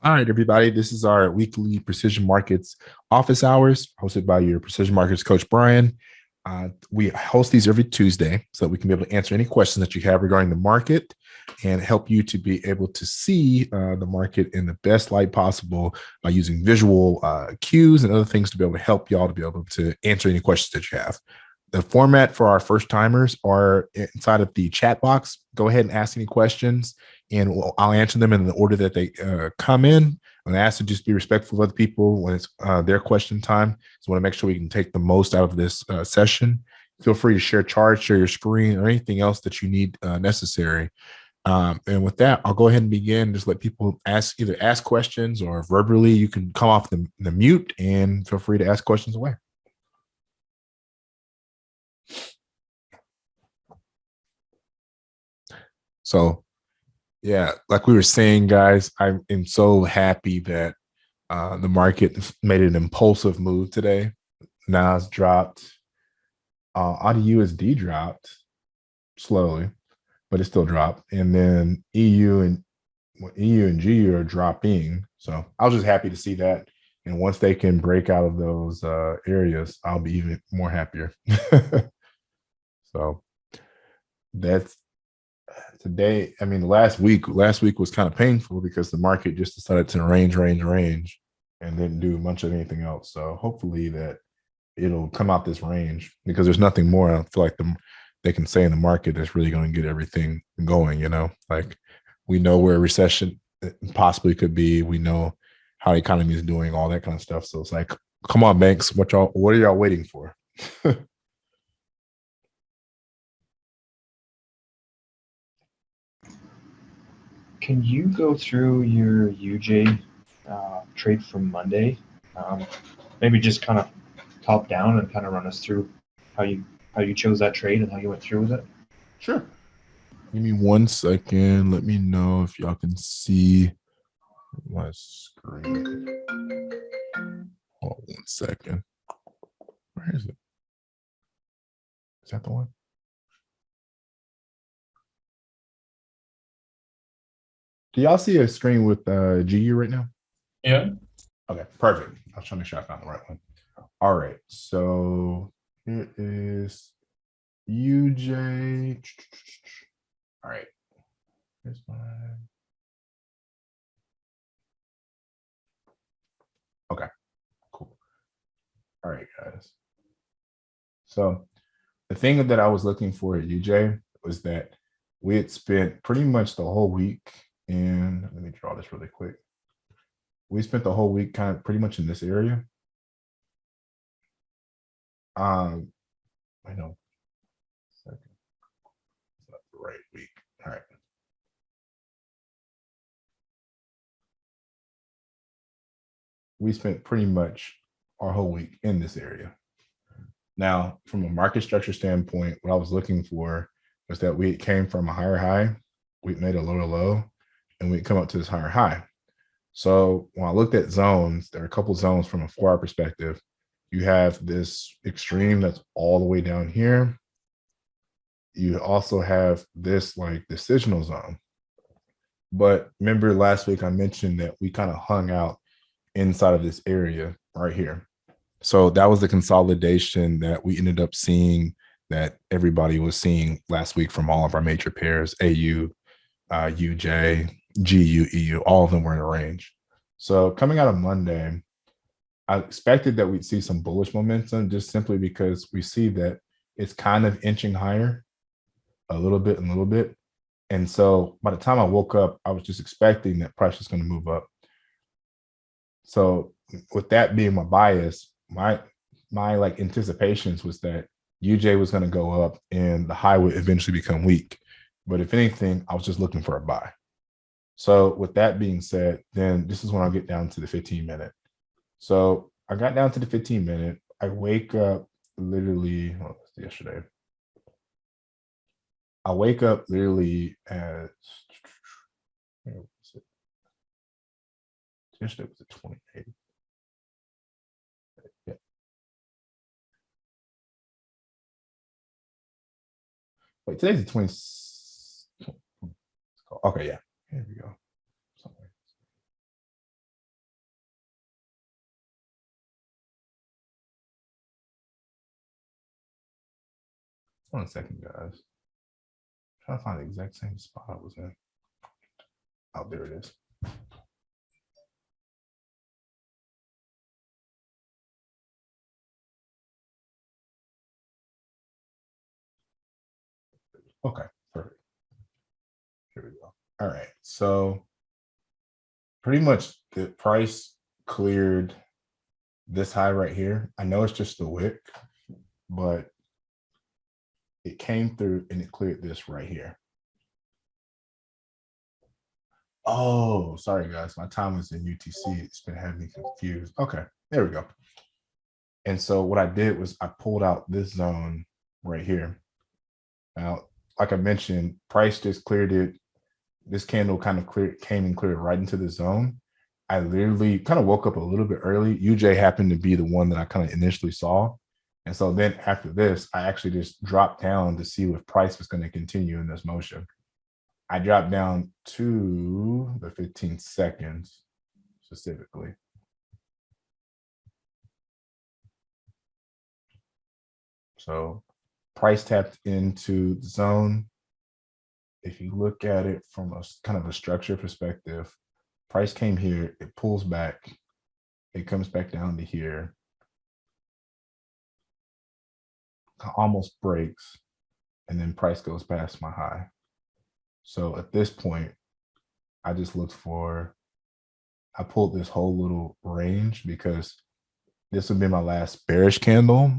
All right, everybody. This is our weekly Precision Markets office hours hosted by your Precision Markets coach, Brian. We host these every Tuesday so that we can be able to answer any questions that you have regarding the market and help you to be able to see the market in the best light possible by using visual cues and other things to be able to help y'all to be able to answer any questions that you have. The format for our first timers are inside of the chat box. Go ahead and ask any questions, and I'll answer them in the order that they come in. I'm asked to just be respectful of other people when it's their question time. So I want to make sure we can take the most out of this session. Feel free to share charts, share your screen, or anything else that you need necessary. And with that, I'll go ahead and begin. Just let people either ask questions or verbally. You can come off the mute and feel free to ask questions away. So, yeah, like we were saying, guys, I am so happy that the market made an impulsive move today. Nas dropped, AUD USD dropped slowly, but it still dropped. And then EU and GU are dropping. So I was just happy to see that. And once they can break out of those areas, I'll be even more happier. So that's today. I mean, last week was kind of painful because the market just decided to range, and didn't do much of anything else. So hopefully that it'll come out this range because there's nothing more I feel like they can say in the market that's really going to get everything going. Like we know where a recession possibly could be. We know how the economy is doing, all that kind of stuff. So it's like, come on, banks, what are y'all waiting for? Can you go through your UJ trade from Monday? Maybe just kind of top down and kind of run us through how you chose that trade and how you went through with it. Sure. Give me 1 second. Let me know if y'all can see my screen. Hold on 1 second. Where is it? Is that the one? Do y'all see a screen with GU right now? Yeah. Okay, perfect. I was trying to make sure I found the right one. All right, so here is UJ. All right, here's my. Okay, cool. All right, guys. So the thing that I was looking for at UJ was that we had spent pretty much the whole week in, let me draw this really quick. We spent the whole week kind of pretty much in this area. I know. Second. It's not the right week. All right. We spent pretty much our whole week in this area. Now, from a market structure standpoint, what I was looking for was that we came from a higher high, we made a lower low, and we come up to this higher high. So when I looked at zones, there are a couple zones from a 4-hour perspective. You have this extreme that's all the way down here. You also have this like decisional zone. But remember last week I mentioned that we kind of hung out inside of this area right here. So that was the consolidation that we ended up seeing, that everybody was seeing last week from all of our major pairs, AU, UJ, GU, EU, all of them were in a range. So coming out of Monday, I expected that we'd see some bullish momentum just simply because we see that it's kind of inching higher a little bit and a little bit. And so by the time I woke up, I was just expecting that price was going to move up. So with that being my bias, my like anticipations was that UJ was going to go up and the high would eventually become weak. But if anything, I was just looking for a buy. So with that being said, then this is when I'll get down to the 15-minute. So I got down to the 15-minute. I wake up literally, well, yesterday. I wake up literally at, yesterday was the 28th. Yeah. Wait, today's the 20. Okay, yeah. Here we go. 1 second, guys. Trying to find the exact same spot I was in. Oh, there it is. Okay, perfect. Here we go. All right. So pretty much the price cleared this high right here. I know it's just the wick, but it came through and it cleared this right here. Oh, sorry guys. My time was in UTC. It's been having me confused. Okay, there we go. And so what I did was I pulled out this zone right here. Now, like I mentioned, price just cleared it. This candle kind of came and cleared right into the zone. I literally kind of woke up a little bit early. UJ happened to be the one that I kind of initially saw. And so then after this, I actually just dropped down to see if price was going to continue in this motion. I dropped down to the 15 seconds specifically. So price tapped into the zone. If you look at it from a kind of a structure perspective, price came here, it pulls back, it comes back down to here, almost breaks, and then price goes past my high. So at this point, I just looked for, I pulled this whole little range because this would be my last bearish candle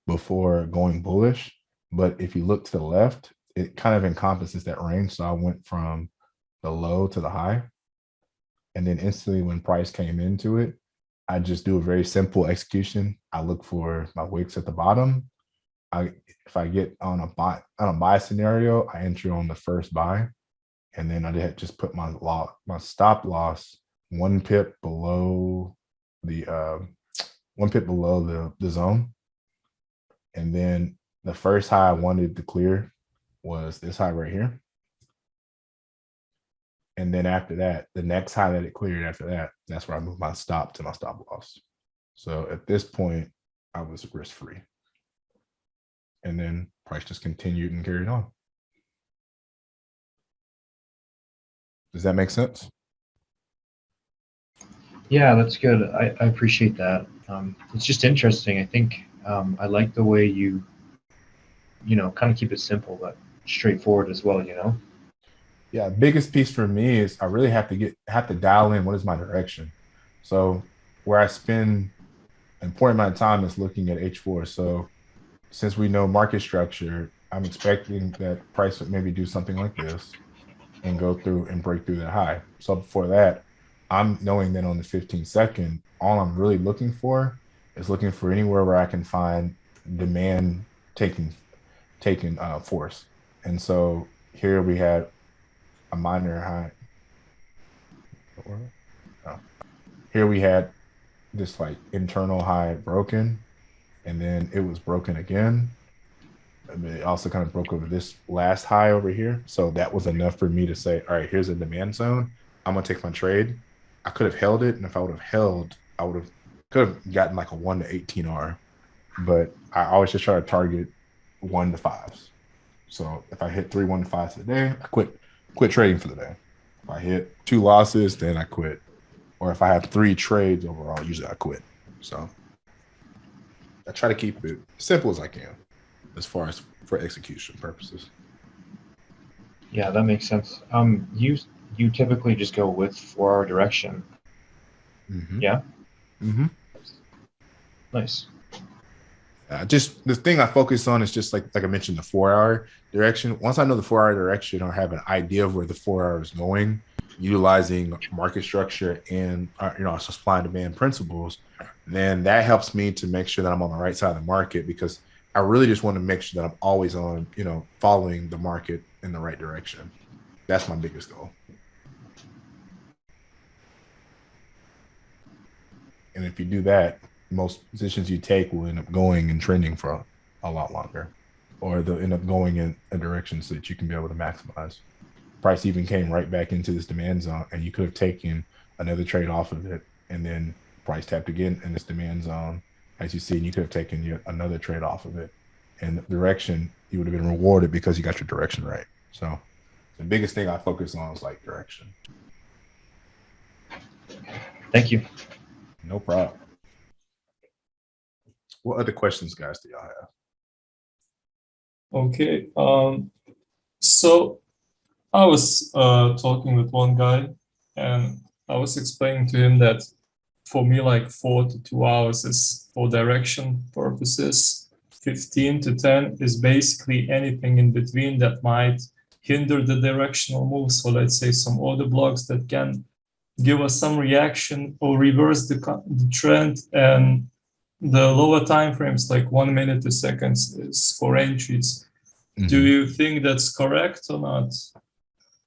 before going bullish. But if you look to the left, it kind of encompasses that range. So I went from the low to the high. And then instantly when price came into it, I just do a very simple execution. I look for my wicks at the bottom. If I get on a buy scenario, I enter on the first buy. And then I just put my stop loss 1 pip below the 1 pip below the zone. And then the first high I wanted to clear was this high right here. And then after that, the next high that it cleared after that, that's where I moved my stop to my stop loss. So at this point, I was risk free. And then price just continued and carried on. Does that make sense? Yeah, that's good. I appreciate that. It's just interesting. I think I like the way you kind of keep it simple but straightforward as well. Yeah, biggest piece for me is I really have to dial in what is my direction. So where I spend an important amount of time is looking at H4. So since we know market structure, I'm expecting that price would maybe do something like this and go through and break through that high. So before that, I'm knowing that on the 15-second, all I'm really looking for is looking for anywhere where I can find demand taking force. And so here we had a minor high. Oh. Here we had this like internal high broken, and then it was broken again. And it also kind of broke over this last high over here. So that was enough for me to say, all right, here's a demand zone. I'm gonna take my trade. I could have held it, and if I would have held, I would have could have gotten like a 1 to 18 R. But I always just try to target 1 to 5s. So if I hit 3 1 to 5s a day, I quit trading for the day. If I hit 2 losses, then I quit. Or if I have 3 trades overall, usually I quit. So I try to keep it simple as I can as far as for execution purposes. Yeah, that makes sense. You typically just go with 4-hour direction. Mm-hmm. Yeah. Mm-hmm. Nice. Just the thing I focus on is just like I mentioned, the 4-hour direction. Once I know the 4-hour direction or have an idea of where the 4 hour is going, utilizing market structure and supply and demand principles, then that helps me to make sure that I'm on the right side of the market, because I really just want to make sure that I'm always on, following the market in the right direction. That's my biggest goal. And if you do that, most positions you take will end up going and trending for a lot longer, or they'll end up going in a direction so that you can be able to maximize. Price even came right back into this demand zone, and you could have taken another trade off of it, and then price tapped again in this demand zone, as you see, and you could have taken another trade off of it. And the direction, you would have been rewarded because you got your direction right. So the biggest thing I focus on is like direction. Thank you. No problem. What other questions, guys, do y'all have? Okay. So I was talking with one guy, and I was explaining to him that for me, like 4 to 2 hours is for direction purposes. 15 to 10 is basically anything in between that might hinder the directional move. So let's say some order blocks that can give us some reaction or reverse the trend, and the lower time frames like 1 minute to seconds is for entries. Do you think that's correct or not?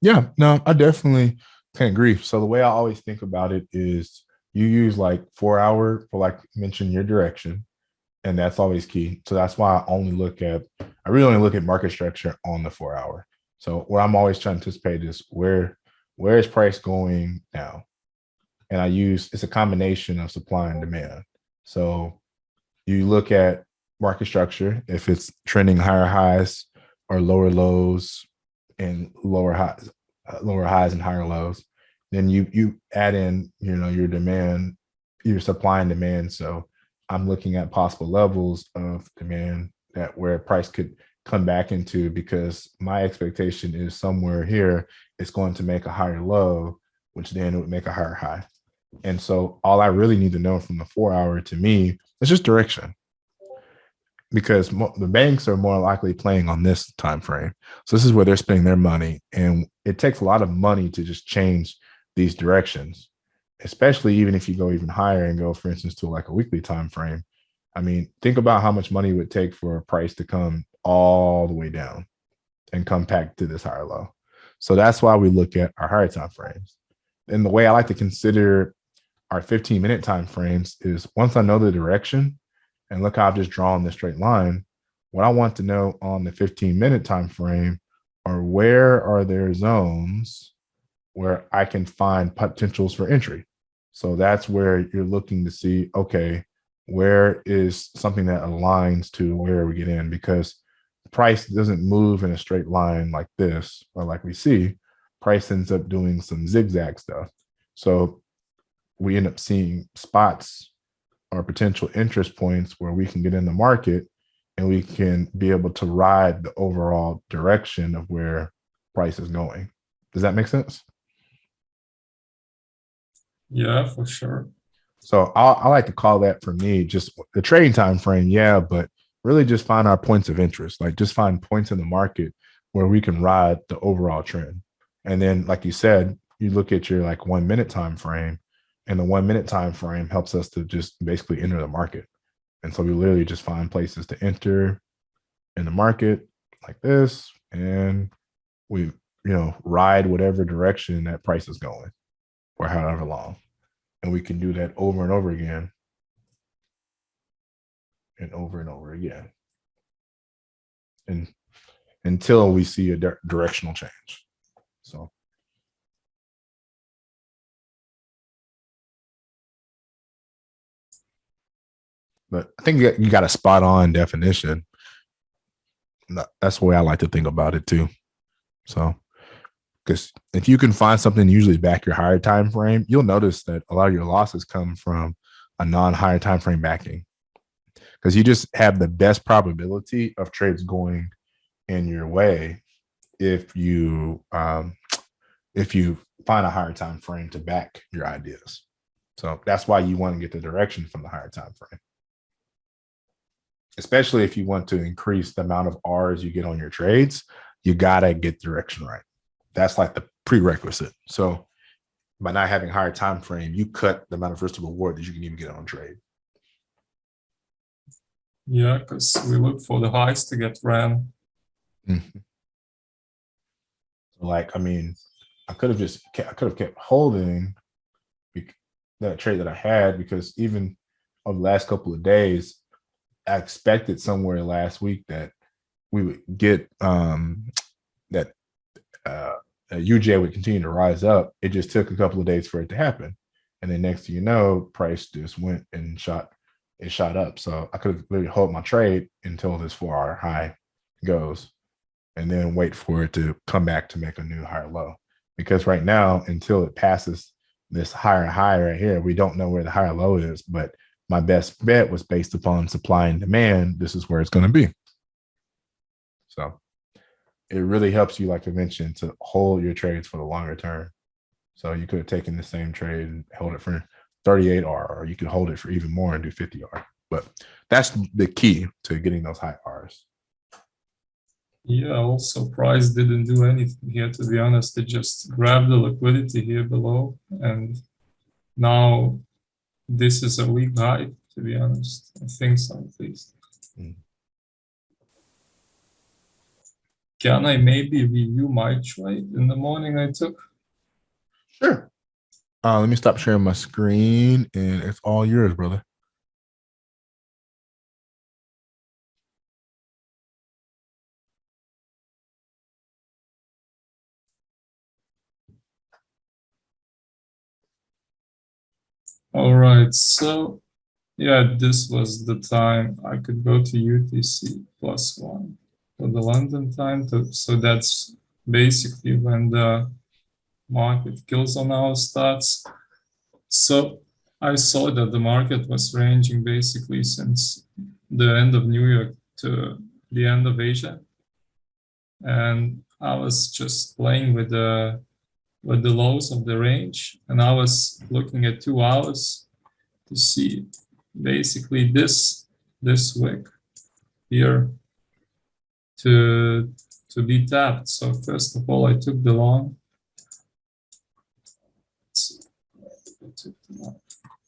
Yeah, no, I definitely can agree. So the way I always think about it is you use like 4 hour for like mention your direction, and that's always key. So that's why I really only look at market structure on the 4 hour. So what I'm always trying to anticipate is where is price going now? And it's a combination of supply and demand. So you look at market structure, if it's trending higher highs or lower lows and lower highs and higher lows, then you add in, your demand, your supply and demand. So I'm looking at possible levels of demand that where price could come back into, because my expectation is somewhere here it's going to make a higher low, which then it would make a higher high. And so all I really need to know from the 4 hour to me is just direction, because the banks are more likely playing on this time frame. So this is where they're spending their money, and it takes a lot of money to just change these directions, especially even if you go even higher and go, for instance, to like a weekly time frame. I mean, think about how much money it would take for a price to come all the way down and come back to this higher low. So that's why we look at our higher time frames. And the way I like to consider our 15-minute time frames is, once I know the direction, and look how I've just drawn this straight line, what I want to know on the 15-minute time frame are where are there zones where I can find potentials for entry. So that's where you're looking to see, okay, where is something that aligns to where we get in, because price doesn't move in a straight line like this, or like we see, price ends up doing some zigzag stuff. So we end up seeing spots or potential interest points where we can get in the market and we can be able to ride the overall direction of where price is going. Does that make sense? Yeah, for sure. So I like to call that, for me, just the trading time frame. Yeah, but really just find our points of interest, like just find points in the market where we can ride the overall trend. And then, like you said, you look at your like 1 minute time frame, and the 1 minute time frame helps us to just basically enter the market. And so we literally just find places to enter in the market like this, and we, ride whatever direction that price is going for however long. And we can do that over and over again and over again, and until we see a directional change. So but I think you got a spot on definition. That's the way I like to think about it too. So, because if you can find something usually back your higher time frame, you'll notice that a lot of your losses come from a non-higher time frame backing, because you just have the best probability of trades going in your way if you find a higher time frame to back your ideas. So that's why you want to get the direction from the higher time frame, especially if you want to increase the amount of R's you get on your trades. You gotta get direction right. That's like the prerequisite. So by not having higher time frame, you cut the amount of risk to reward that you can even get on trade. Yeah, because we look for the highs to get ran. Mm-hmm. Like, I mean, I could have kept holding that trade that I had, because even over the last couple of days, I expected somewhere last week that we would get that UJ would continue to rise up. It just took a couple of days for it to happen, and then next thing you know, price just went and shot up. So I could have literally held my trade until this 4 hour high goes, and then wait for it to come back to make a new higher low. Because right now, until it passes this higher high right here, we don't know where the higher low is. But my best bet was based upon supply and demand. This is where it's going to be. So it really helps you, like I mentioned, to hold your trades for the longer term. So you could have taken the same trade and held it for 38R, or you could hold it for even more and do 50R. But that's the key to getting those high Rs. Yeah, also price didn't do anything here, to be honest. It just grabbed the liquidity here below, and now this is a weak high, to be honest. I think so, at least. Can I maybe review my trade in the morning I took? Sure. Let me stop sharing my screen, and it's all yours, brother. All right, so yeah, this was the time I could go to UTC +1 for the London time. So that's basically when the market kills on our stats. So I saw that the market was ranging basically since the end of New York to the end of Asia. And I was just playing with the lows of the range, and I was looking at 2 hours to see basically this wick here to be tapped. So first of all, I took the long.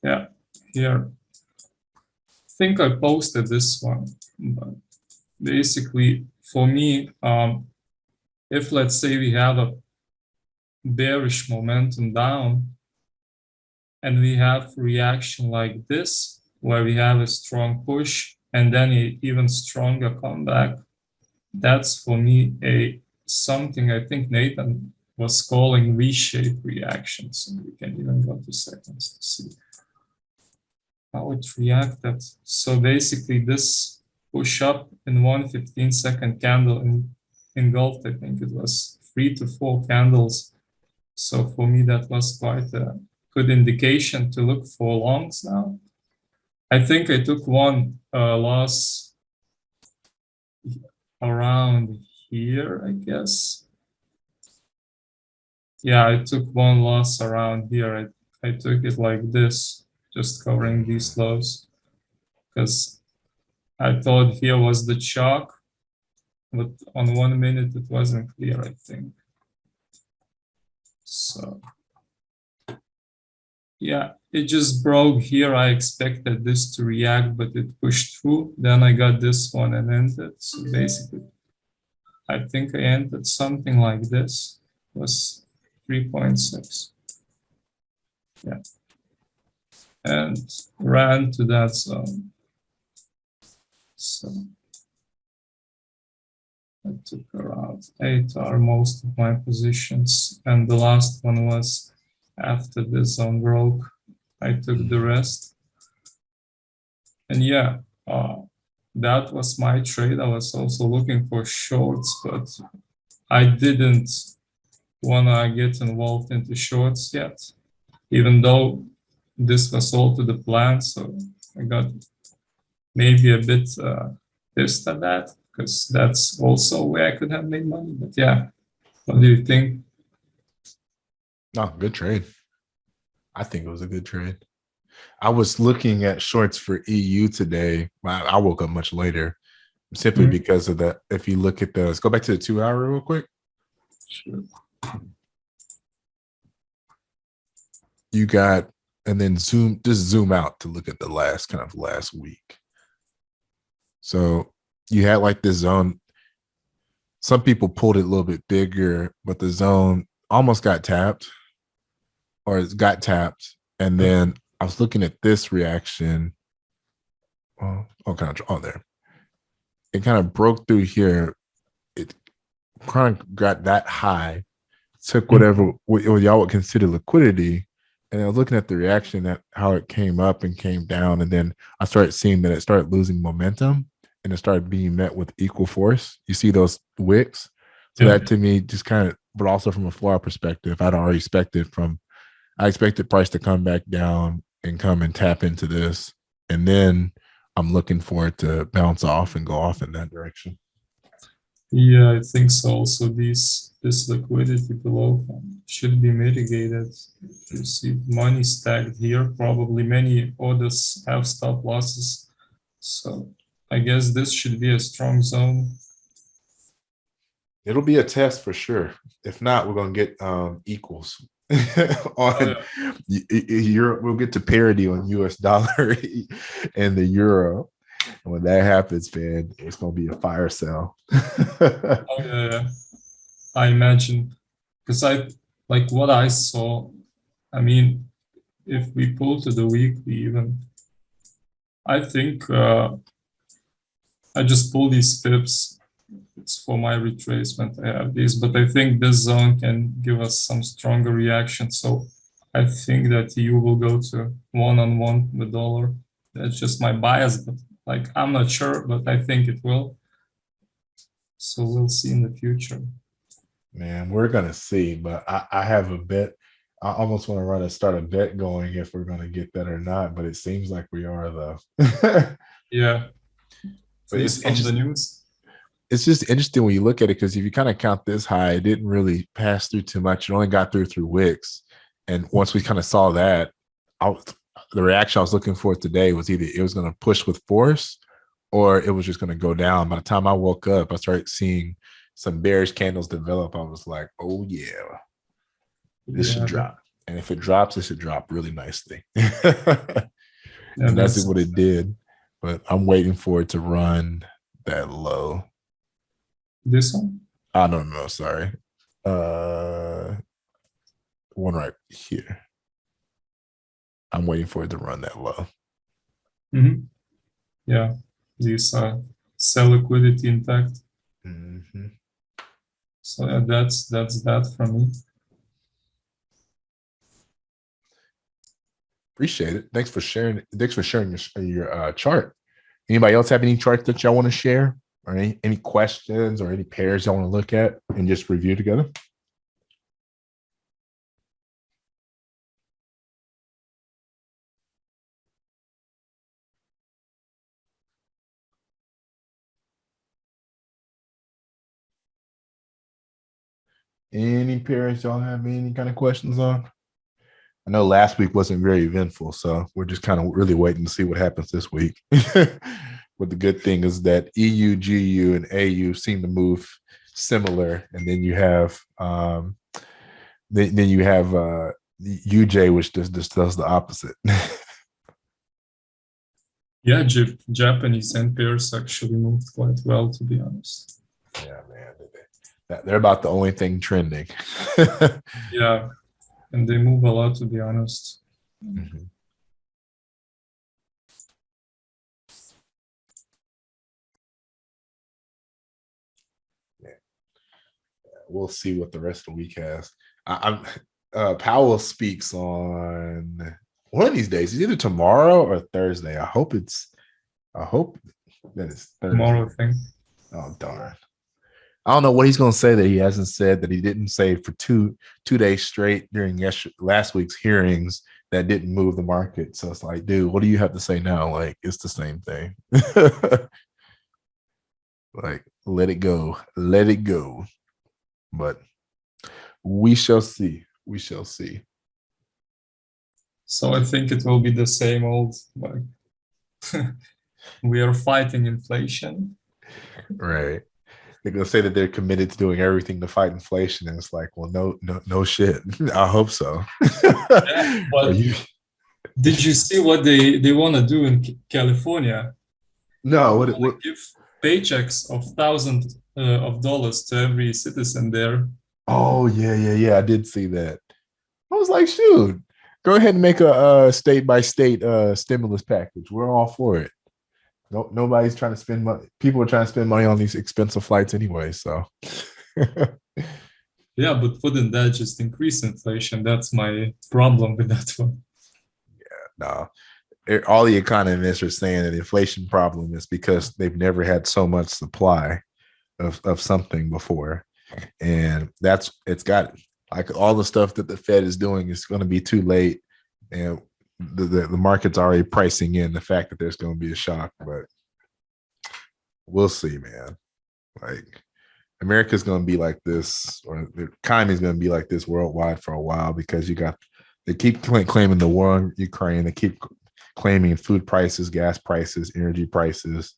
Yeah, here. I think I posted this one, but basically for me, if let's say we have a bearish momentum down and we have reaction like this, where we have a strong push and then an even stronger comeback, that's for me something I think Nathan was calling V-shaped reactions. And we can even go to seconds to see how it reacted. So basically this push up in 1 15-second candle engulfed, I think it was 3 to 4 candles. So for me, that was quite a good indication to look for longs now. I think I took one loss around here, I guess. Yeah, I took one loss around here. I took it like this, just covering these lows, because I thought here was the chalk, but on 1 minute it wasn't clear, I think. So yeah, it just broke here. I expected this to react, but it pushed through. Then I got this one and ended. So basically, I think I ended something like this. It was 3.6. Yeah. And ran to that zone. So I took around 8 are most of my positions. And the last one was after this zone broke. I took the rest. And yeah, that was my trade. I was also looking for shorts, but I didn't want to get involved into shorts yet, even though this was all to the plan. So I got maybe a bit pissed at that, because that's also where I could have made money. But yeah, what do you think? No, good trade. I think it was a good trade. I was looking at shorts for EU today. I woke up much later, simply because of that. If you look at let's go back to the 2 hour real quick. Sure. You got, and then zoom out to look at the last week. So you had like this zone. Some people pulled it a little bit bigger, but the zone almost got tapped, or it got tapped. And then I was looking at this reaction. There. It kind of broke through here. It kind of got that high, took whatever what y'all would consider liquidity. And I was looking at the reaction, at how it came up and came down. And then I started seeing that it started losing momentum. and it started being met with equal force. You see those wicks. So Yeah. that to me just kind of, but also from a floor perspective, I'd already I expected price to come back down and come and tap into this. And then I'm looking for it to bounce off and go off in that direction. Yeah, I think so. Also, this liquidity below should be mitigated. You see money stacked here. Probably many orders have stop losses. So I guess this should be a strong zone. It'll be a test for sure. If not, we're gonna get equals on Euro. We'll get to parity on US dollar and the euro. And when that happens, man, it's gonna be a fire sale. Oh, yeah. I imagine, because I like what I saw. I mean, if we pull to the weekly, even I think I just pull these pips. It's for my retracement. I have these, but I think this zone can give us some stronger reaction. So I think that you will go to one-on-one with dollar. That's just my bias, but like I'm not sure, but I think it will. So we'll see in the future. Man, we're gonna see, but I have a bet. I almost want to start a bet going if we're gonna get that or not, but it seems like we are though. Yeah. But it's from the interesting. news. It's just interesting when you look at it, because if you kind of count this high, it didn't really pass through too much. It only got through wicks. And once we kind of saw that, the reaction I was looking for today was either it was going to push with force or it was just going to go down. By the time I woke up, I started seeing some bearish candles develop. I was like, oh yeah, this should drop. And if it drops, it should drop really nicely. And that's what it did. But I'm waiting for it to run that low. This one? I don't know. Sorry. One right here. I'm waiting for it to run that low. Mm-hmm. Yeah. These sell liquidity intact. Mm-hmm. So yeah, that's that from me. Appreciate it. Thanks for sharing. Thanks for sharing your chart. Anybody else have any charts that y'all want to share, or any questions or any pairs y'all want to look at and just review together? Any pairs y'all have any kind of questions on? I know last week wasn't very eventful, so we're just kind of really waiting to see what happens this week. But the good thing is that EU, GU, and AU seem to move similar, and then you have UJ, which just does the opposite. Yeah, Japanese and pairs actually moved quite well, to be honest. Yeah, man, they're about the only thing trending. Yeah, and they move a lot, to be honest. Mm-hmm. Yeah. We'll see what the rest of the week has. Powell speaks on one of these days. It's either tomorrow or Thursday. I hope that it's Thursday. Tomorrow, I think. Oh darn. I don't know what he's going to say that he hasn't said, that he didn't say for two days straight during last week's hearings that didn't move the market. So it's like, dude, what do you have to say now? Like, it's the same thing. Like, let it go. Let it go. But we shall see. We shall see. So I think it will be the same old, like, we are fighting inflation. Right. They're gonna say that they're committed to doing everything to fight inflation, and it's like, well, no shit. I hope so. Yeah, but did you see what they want to do in California? No, what give paychecks of thousands of dollars to every citizen there. Oh yeah. I did see that. I was like, shoot, go ahead and make a state by state stimulus package. We're all for it. No, nobody's trying to spend money. People are trying to spend money on these expensive flights anyway. So, yeah, but wouldn't that just increase inflation? That's my problem with that one. Yeah, no. all the economists are saying that the inflation problem is because they've never had so much supply of something before. And it's got like all the stuff that the Fed is doing is going to be too late. And the market's already pricing in the fact that there's going to be a shock, but we'll see, man. Like America's going to be like this, or the economy is going to be like this worldwide for a while because they keep claiming the war in Ukraine. They keep claiming food prices, gas prices, energy prices,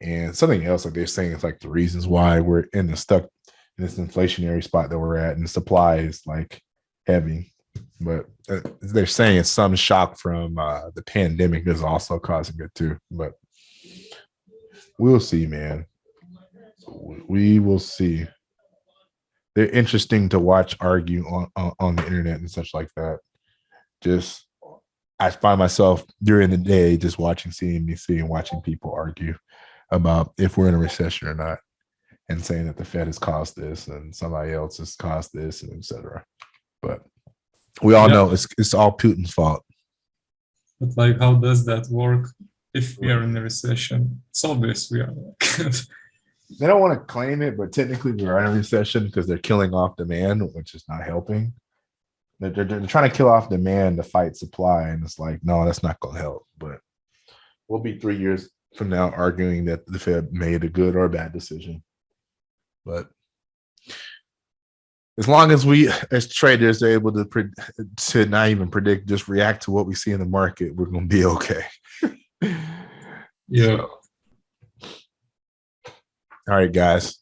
and something else like they're saying is like the reasons why we're stuck in this inflationary spot that we're at, and the supply is like heavy. But they're saying it's some shock from the pandemic is also causing it too. But we'll see, man. We will see. They're interesting to watch argue on the internet and such like that. Just I find myself during the day just watching CNBC and watching people argue about if we're in a recession or not, and saying that the Fed has caused this and somebody else has caused this, and etc. But we all know it's all Putin's fault. But like, how does that work if we are in a recession? It's obvious we are. They don't want to claim it, but technically we're in a recession because they're killing off demand, which is not helping. They're trying to kill off demand to fight supply, and it's like, no, that's not going to help. But we'll be 3 years from now arguing that the Fed made a good or a bad decision. But as long as we, as traders, are able to not even predict, just react to what we see in the market, we're going to be okay. Yeah. So, all right, guys.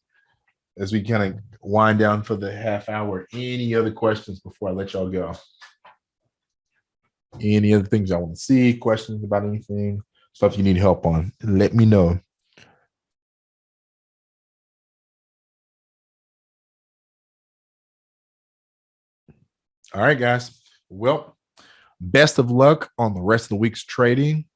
As we kind of wind down for the half hour, any other questions before I let y'all go? Any other things I want to see? Questions about anything? Stuff you need help on? Let me know. All right, guys. Well, best of luck on the rest of the week's trading.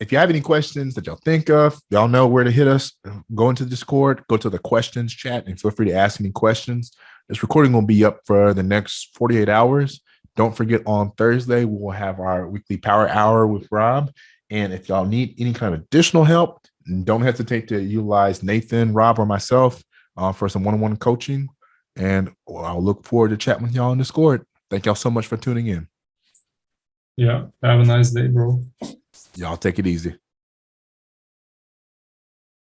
If you have any questions that y'all think of, y'all know where to hit us. Go into Discord, go to the questions chat, and feel free to ask any questions. This recording will be up for the next 48 hours. Don't forget, on Thursday, we will have our weekly power hour with Rob. And if y'all need any kind of additional help, don't hesitate to utilize Nathan, Rob, or myself for some one-on-one coaching. And I'll look forward to chatting with y'all on Discord. Thank y'all so much for tuning in. Yeah. Have a nice day, bro. Y'all take it easy.